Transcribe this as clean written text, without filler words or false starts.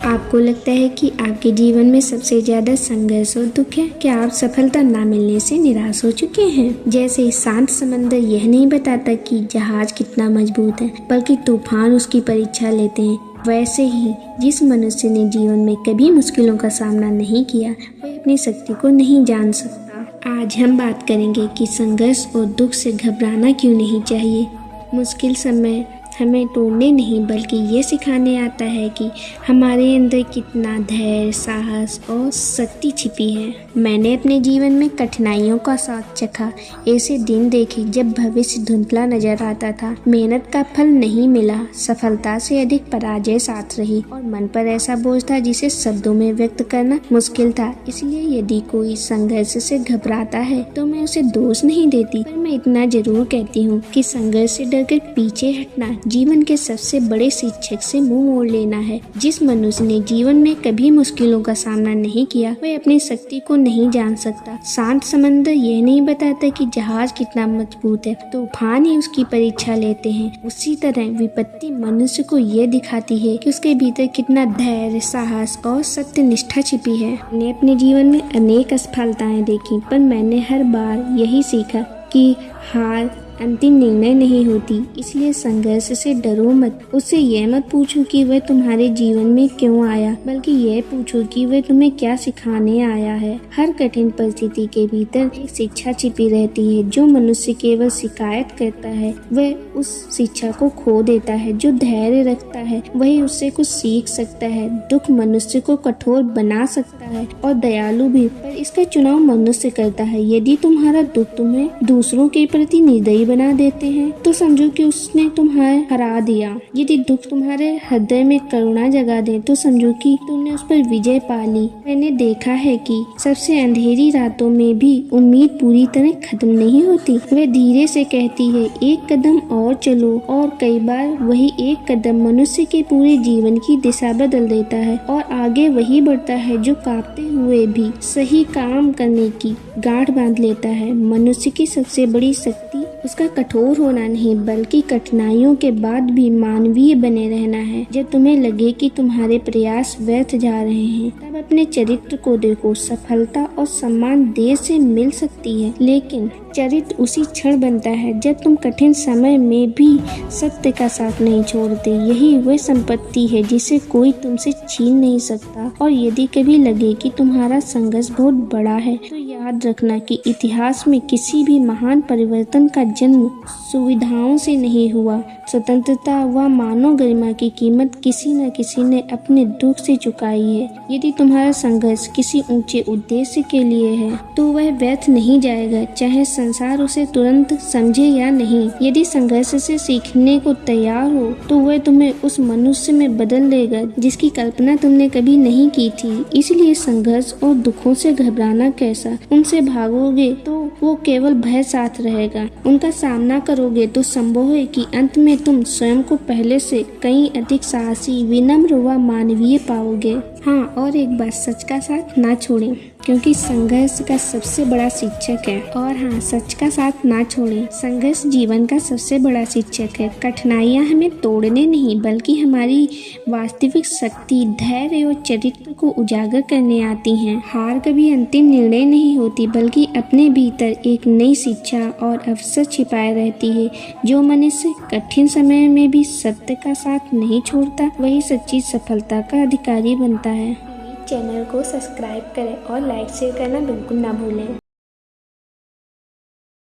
आपको लगता है कि आपके जीवन में सबसे ज्यादा संघर्ष और दुख है? क्या आप सफलता ना मिलने से निराश हो चुके हैं? जैसे शांत समंदर यह नहीं बताता कि जहाज कितना मजबूत है, बल्कि तूफान उसकी परीक्षा लेते हैं, वैसे ही जिस मनुष्य ने जीवन में कभी मुश्किलों का सामना नहीं किया, वह अपनी शक्ति को नहीं जान सकता। आज हम बात करेंगे कि संघर्ष और दुख से घबराना क्यों नहीं चाहिए। मुश्किल समय हमें तोड़ने नहीं बल्कि ये सिखाने आता है कि हमारे अंदर कितना धैर्य, साहस और शक्ति छिपी है। मैंने अपने जीवन में कठिनाइयों का स्वाद चखा। ऐसे दिन देखे जब भविष्य धुंधला नजर आता था, मेहनत का फल नहीं मिला, सफलता से अधिक पराजय साथ रही और मन पर ऐसा बोझ था जिसे शब्दों में व्यक्त करना मुश्किल था। इसलिए यदि कोई संघर्ष से घबराता है तो मैं उसे दोष नहीं देती, पर मैं इतना जरूर कहती हूँ कि संघर्ष से डरकर पीछे हटना जीवन के सबसे बड़े शिक्षक से मुंह मोड़ लेना है। जिस मनुष्य ने जीवन में कभी मुश्किलों का सामना नहीं किया, वह अपनी शक्ति को नहीं जान सकता। शांत समंदर यह नहीं बताता कि जहाज कितना मजबूत है, तूफान ही उसकी परीक्षा लेते हैं। उसी तरह विपत्ति मनुष्य को यह दिखाती है कि उसके भीतर कितना धैर्य, साहस और सत्य निष्ठा छिपी है। मैंने अपने जीवन में अनेक असफलताएं देखी, पर मैंने हर बार यही सीखा कि हार अंतिम निर्णय नहीं होती। इसलिए संघर्ष से डरो मत। उससे यह मत पूछो कि वह तुम्हारे जीवन में क्यों आया, बल्कि यह पूछो कि वह तुम्हें क्या सिखाने आया है। हर कठिन परिस्थिति के भीतर एक शिक्षा छिपी रहती है। जो मनुष्य केवल शिकायत करता है, वह उस शिक्षा को खो देता है। जो धैर्य रखता है, वही उससे कुछ सीख सकता है। दुख मनुष्य को कठोर बना सकता है और दयालु भी, पर इसका चुनाव मनुष्य करता है। यदि तुम्हारा दुख तुम्हें दूसरों के प्रति निर्दयी बना देते हैं, तो समझो कि उसने तुम्हें हरा दिया। यदि दुख तुम्हारे हृदय में करुणा जगा दे, तो समझो कि तुमने उस पर विजय पा ली। मैंने देखा है कि सबसे अंधेरी रातों में भी उम्मीद पूरी तरह खत्म नहीं होती। वह धीरे से कहती है, एक कदम और चलो, और कई बार वही एक कदम मनुष्य के पूरे जीवन की दिशा बदल देता है और आगे वही बढ़ता है जो कांपते हुए भी सही काम करने की गांठ बांध लेता है। मनुष्य की सबसे बड़ी शक्ति उसका कठोर होना नहीं, बल्कि कठिनाइयों के बाद भी मानवीय बने रहना है। जब तुम्हें लगे कि तुम्हारे प्रयास व्यर्थ जा रहे हैं, तब अपने चरित्र को देखो। सफलता और सम्मान देर से मिल सकती है, लेकिन चरित्र उसी क्षण बनता है जब तुम कठिन समय में भी सत्य का साथ नहीं छोड़ते। यही वह संपत्ति है जिसे कोई तुमसे छीन नहीं सकता। और यदि कभी लगे कि तुम्हारा संघर्ष बहुत बड़ा है, तो याद रखना कि इतिहास में किसी भी महान परिवर्तन का जन्म सुविधाओं से नहीं हुआ। स्वतंत्रता व मानव गरिमा की कीमत किसी न किसी ने अपने दुख से चुकाई है। यदि तुम्हारा संघर्ष किसी ऊंचे उद्देश्य के लिए है, तो वह व्यर्थ नहीं जाएगा, चाहे संसार उसे तुरंत समझे या नहीं। यदि संघर्ष से सीखने को तैयार हो, तो वह तुम्हें उस मनुष्य में बदल देगा जिसकी कल्पना तुमने कभी नहीं की थी। इसलिए संघर्ष और दुखों से घबराना कैसा? उनसे भागोगे तो वो केवल भय साथ रहेगा। उनका सामना करोगे तो संभव है कि अंत में तुम स्वयं को पहले से कहीं अधिक साहसी, विनम्र व मानवीय पाओगे। हाँ, और एक बात, सच का साथ ना छोड़ें, क्योंकि संघर्ष का सबसे बड़ा शिक्षक है। और हाँ, सच का साथ ना छोड़ें। संघर्ष जीवन का सबसे बड़ा शिक्षक है। कठिनाइयाँ हमें तोड़ने नहीं, बल्कि हमारी वास्तविक शक्ति, धैर्य और चरित्र को उजागर करने आती हैं। हार कभी अंतिम निर्णय नहीं होती, बल्कि अपने भीतर एक नई शिक्षा और अवसर छिपाए रहती है। जो मनुष्य कठिन समय में भी सत्य का साथ नहीं छोड़ता, वही सच्ची सफलता का अधिकारी बनता है। चैनल को सब्सक्राइब करें और लाइक शेयर करना बिल्कुल ना भूलें।